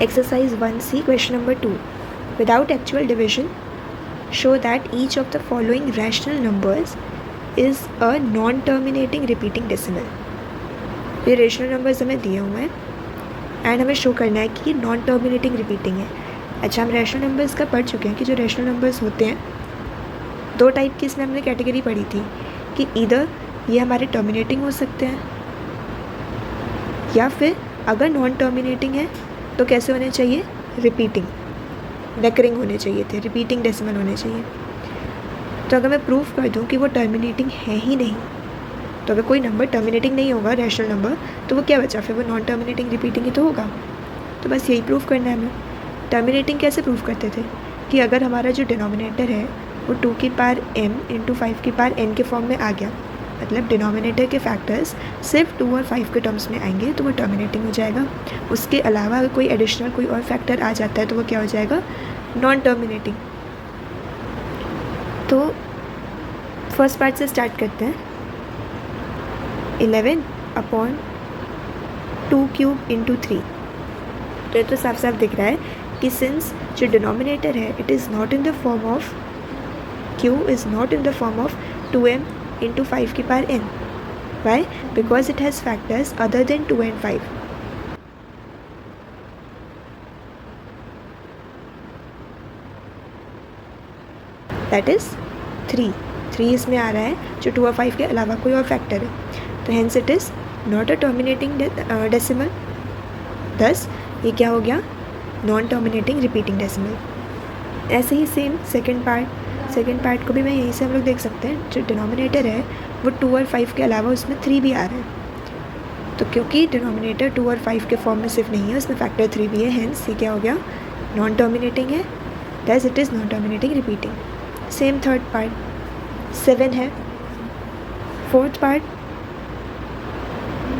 Exercise 1C, question number 2. Without actual division, show that each of the following rational numbers is a non-terminating repeating decimal. ये rational numbers हमें दिए हुए हैं and हमें show करना है कि नॉन टर्मिनेटिंग रिपीटिंग है. अच्छा, हम रेशनल नंबर्स का पढ़ चुके हैं कि जो रेशनल नंबर्स होते हैं दो टाइप की इसमें हमने कैटेगरी पढ़ी थी कि इधर ये हमारे टर्मिनेटिंग हो सकते हैं या फिर अगर नॉन टर्मिनेटिंग है तो कैसे होने चाहिए, रिपीटिंग रेकरिंग होने चाहिए थे, रिपीटिंग डेसिमल होने चाहिए. तो अगर मैं प्रूफ कर दूं कि वो टर्मिनेटिंग है ही नहीं, तो अगर कोई नंबर टर्मिनेटिंग नहीं होगा रेशनल नंबर, तो वो क्या बचा, फिर वो नॉन टर्मिनेटिंग रिपीटिंग ही तो होगा. तो बस यही प्रूफ करना है हमें. टर्मिनेटिंग कैसे प्रूफ करते थे कि अगर हमारा जो डिनोमिनेटर है वो 2 की पावर m इंटू 5 की पावर n के फॉर्म में आ गया, मतलब डिनोमिनेटर के फैक्टर्स सिर्फ 2 और 5 के टर्म्स में आएंगे तो वो टर्मिनेटिंग हो जाएगा. उसके अलावा अगर कोई एडिशनल कोई और फैक्टर आ जाता है तो वो क्या हो जाएगा, नॉन टर्मिनेटिंग. तो फर्स्ट पार्ट से स्टार्ट करते हैं. 11/2 क्यूब इंटू 3. तो ये तो साफ साफ दिख रहा है कि सिंस जो डिनोमिनेटर है it is not in the form of q is not in the form of 2m into 5 की power n. Why? Because it has factors other than 2 and 5. That is 3. 3 इसमें आ रहा है जो 2 और 5 के अलावा कोई और फैक्टर है. तो hence it is not a terminating decimal. thus ये क्या हो गया, नॉन टर्मिनेटिंग रिपीटिंग डेसिमल. ऐसे ही सेम सेकेंड पार्ट को भी मैं यहीं से हम लोग देख सकते हैं. जो डिनोमिनेटर है वो 2 और 5 के अलावा उसमें 3 भी आ रहा है. तो क्योंकि डिनोमिनेटर 2 और 5 के फॉर्म में सिर्फ नहीं है, उसमें फैक्टर 3 भी है, हेंस ये क्या हो गया, नॉन टर्मिनेटिंग है. That it is non terminating repeating. Same third part 7 है. Fourth part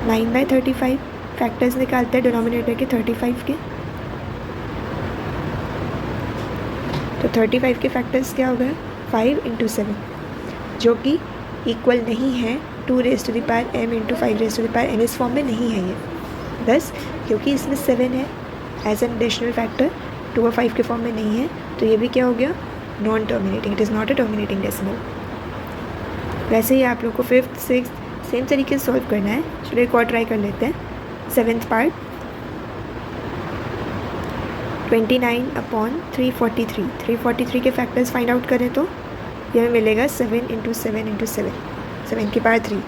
9/35. फैक्टर्स निकालते हैं डिनोमिनेटर के 35 के. तो 35 के फैक्टर्स क्या हो गए, 5 इंटू 7, जो कि इक्वल नहीं है 2 raise to the power m into 5 raise to the power n. इस फॉर्म में नहीं है ये. बस क्योंकि इसमें 7 है एज एन एडिशनल फैक्टर, 2 और 5 के फॉर्म में नहीं है, तो ये भी क्या हो गया, non terminating. It is not a terminating decimal. वैसे ही आप लोग को 5th 6th सेम तरीके से सॉल्व करना है. चलो एक और ट्राई कर लेते हैं. 7th part 29/343. 343 के फैक्टर्स फाइंड आउट करें तो ये हमें मिलेगा 7 इंटू 7 इंटू 7, 7 की पावर 3.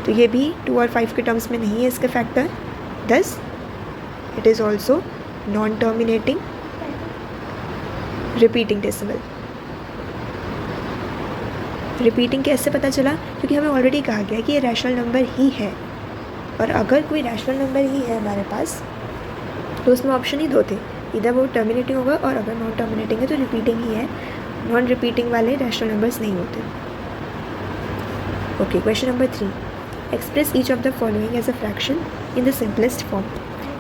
तो ये भी 2 और 5 के टर्म्स में नहीं है इसका factor. Thus it is also non terminating repeating decimal. Repeating कैसे पता चला, क्योंकि हमें ऑलरेडी कहा गया कि ये रैशनल नंबर ही है. और अगर कोई रैशनल नंबर ही है हमारे पास तो उसमें ऑप्शन ही दो थे, इधर वो टर्मिनेटिंग होगा और अगर नॉन टर्मिनेटिंग है तो रिपीटिंग ही है. नॉन रिपीटिंग वाले रैशनल नंबर्स नहीं होते. Okay, question number 3. Express each of the following as a fraction in the simplest form.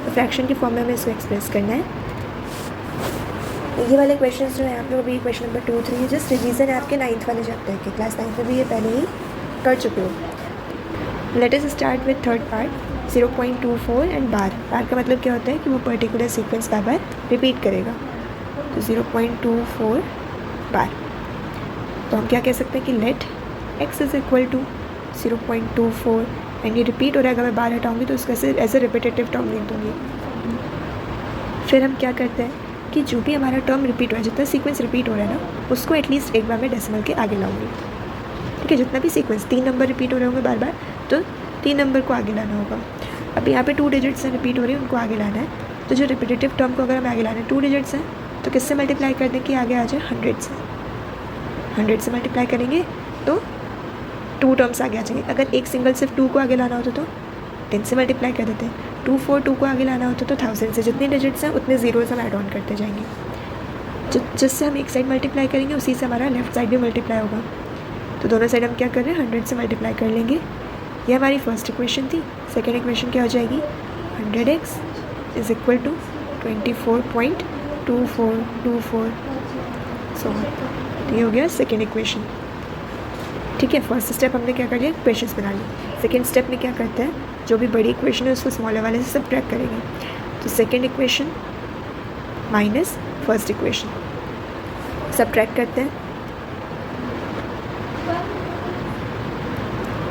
तो फ्रैक्शन की फॉर्म में हमें इसको एक्सप्रेस करना है. ये वाले क्वेश्चन जो है आप लोग अभी क्वेश्चन नंबर 2, 3 जस्ट रिवीजन है आपके 9th वाले चैप्टर के. क्लास 9th में भी ये पहले ही कर चुके हो. Let us start with third part 0.24 and bar. Bar का मतलब क्या होता है कि वो पर्टिकुलर सीक्वेंस बार बार रिपीट करेगा. तो 0.24 बार. तो हम क्या कह सकते हैं कि let x is equal to 0.24 and ये रिपीट हो रहा है. अगर मैं बार हटाऊँगी तो उसका एज ए रिपीटेटिव टर्म लिख दूँगी. फिर हम क्या करते हैं कि जो भी हमारा टर्म रिपीट हो रहा है, जितना सीक्वेंस रिपीट हो रहा है ना, उसको एटलीस्ट एक बार मैं डेसिमल के आगे लाऊंगी. ठीक है, जितना भी सीक्वेंस 3 नंबर रिपीट हो रहे होंगे बार बार, तो 3 नंबर को आगे लाना होगा. अब यहाँ पे 2 डिजिट्स हैं रिपीट हो रही है, उनको आगे लाना है. तो जो रिपीटेटिव टर्म को अगर हमें आगे लाना है, 2 डिजिट्स हैं, तो किससे मल्टीप्लाई कर दें कि आगे आ जाए 100 से. 100 से मल्टीप्लाई करेंगे तो 2 टर्म्स आगे आ जाएंगे. अगर एक सिंगल सिर्फ 2 को आगे लाना होता तो 10 से मल्टीप्लाई कर देते हैं. 242 को आगे लाना होता तो 1000 से. जितने डिजिट्स हैं उतने ज़ीरोज़ हम ऐड ऑन करते जाएंगे. जिससे हम एक साइड मल्टीप्लाई करेंगे उसी से हमारा लेफ्ट साइड भी मल्टीप्लाई होगा. तो दोनों साइड हम क्या कर रहे हैं, 100 से मल्टीप्लाई कर लेंगे. ये हमारी फर्स्ट इक्वेशन थी. सेकेंड इक्वेशन क्या हो जाएगी, 100x इज़ इक्वल टू 24.2424. सो तो ये हो गया सेकेंड इक्वेशन. ठीक है, फर्स्ट स्टेप हमने क्या कर लिया, इक्वेशंस बना ली. सेकेंड स्टेप में क्या करते हैं, जो भी बड़ी इक्वेशन है उसको स्मॉलर वाले से सब्ट्रैक्ट करेंगे. तो second equation minus first equation, subtract करते हैं।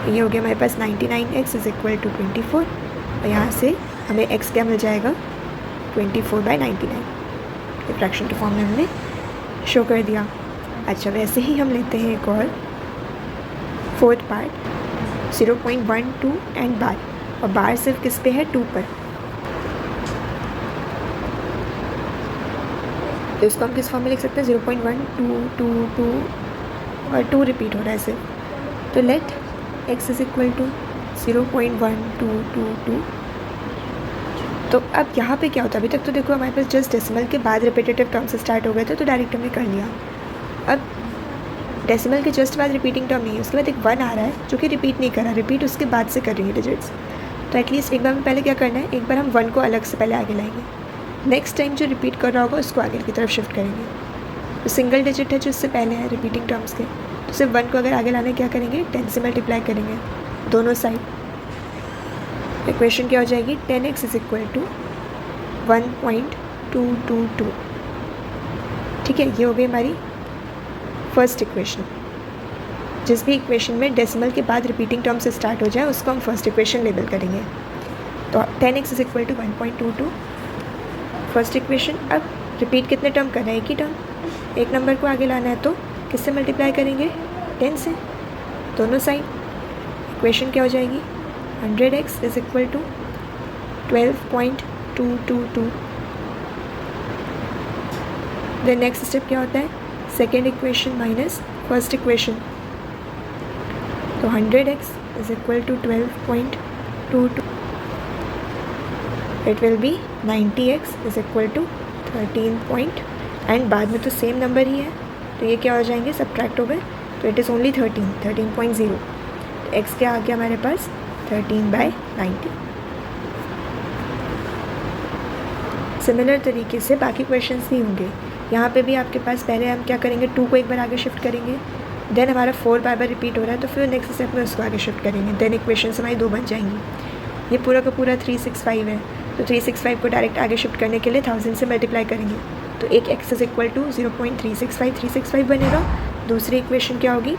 ये हो गया हमारे पास 99x इज इक्वल टू 24 और यहाँ से हमें x क्या मिल जाएगा 24/99। फ्रैक्शन के फॉर्म में हमने शो कर दिया। अच्छा, वैसे ही हम लेते हैं एक और फोर्थ पार्ट 0.12 एंड बार, और बार सिर्फ किस पे है 2 पर, तो इसको हम किस फॉर्म में लिख सकते हैं 0.1222 और 2 रिपीट हो रहा है सिर्फ, तो let x is equal to 0.1222। तो अब यहाँ पे क्या होता है, अभी तक तो देखो हमारे पास जस्ट डेसिमल के बाद रिपीटेटिव टर्म से स्टार्ट हो गए थे, तो डायरेक्ट हमने कर लिया। अब डेसिमल के जस्ट बाद रिपीटिंग टर्म नहीं है, उसके बाद एक 1 आ रहा है जो कि रिपीट नहीं कर रहा, रिपीट उसके बाद से कर रही है डिजिट्स। तो एटलीस्ट एक बार में पहले क्या करना है, एक बार हम 1 को अलग से पहले आगे लाएंगे, नेक्स्ट टाइम जो रिपीट कर रहा होगा उसको आगे की तरफ शिफ्ट करेंगे। तो सिंगल डिजिट है जो इससे पहले है रिपीटिंग टर्म्स के, तो सिर्फ 1 को अगर आगे लाने क्या करेंगे 10 से मल्टीप्लाई करेंगे दोनों साइड। इक्वेशन क्या हो जाएगी 10x इज इक्वल टू 1.222। ठीक है, ये हो गई हमारी फर्स्ट इक्वेशन। जिस भी इक्वेशन में डेसिमल के बाद रिपीटिंग टर्म से स्टार्ट हो जाए उसको हम फर्स्ट इक्वेशन लेबल करेंगे। तो 10x is equal to 1.22 first equation. अब रिपीट कितने टर्म करना है, एक ही टर्म, एक नंबर को आगे लाना है तो किससे मल्टीप्लाई करेंगे 10 से दोनों साइड। इक्वेशन क्या हो जाएगी 100x is equal to 12.222। Then next step क्या होता है, second equation minus first equation. तो 100x is equal to 12.22, it will be 90x is equal to 13 and बाद में तो सेम नंबर ही है, तो ये क्या हो जाएंगे सब्ट्रैक्ट हो गए, तो इट इज़ ओनली 13.0। तो x क्या आ गया हमारे पास 13/90। सिमिलर तरीके से बाकी क्वेश्चंस भी होंगे। यहाँ पे भी आपके पास पहले हम क्या करेंगे 2 को एक बार आगे शिफ्ट करेंगे, देन हमारा 4 बार रिपीट हो रहा है तो फिर नेक्स्ट स्टेप में उसको आगे शिफ्ट करेंगे, देन इक्वेशंस हमारी 2 बन जाएंगी। ये पूरा का पूरा 365 है, तो 365 को डायरेक्ट आगे शिफ्ट करने के लिए 1000 से मल्टीप्लाई करेंगे, तो एक x इज इक्वल टू 0.365 बनेगा। दूसरी इक्वेशन क्या होगी,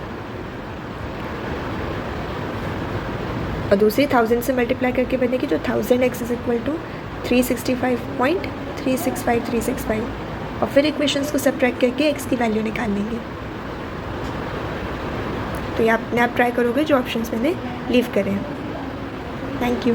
और दूसरी 1000 से मल्टीप्लाई करके बनेगी, तो 1000x इज इक्वल टू 365.365365, और फिर इक्वेशंस को सब्ट्रैक्ट करके x की वैल्यू निकाल लेंगे। तो ये अपने आप ट्राई करोगे जो ऑप्शंस मैंने लीव करे हैं। Thank you.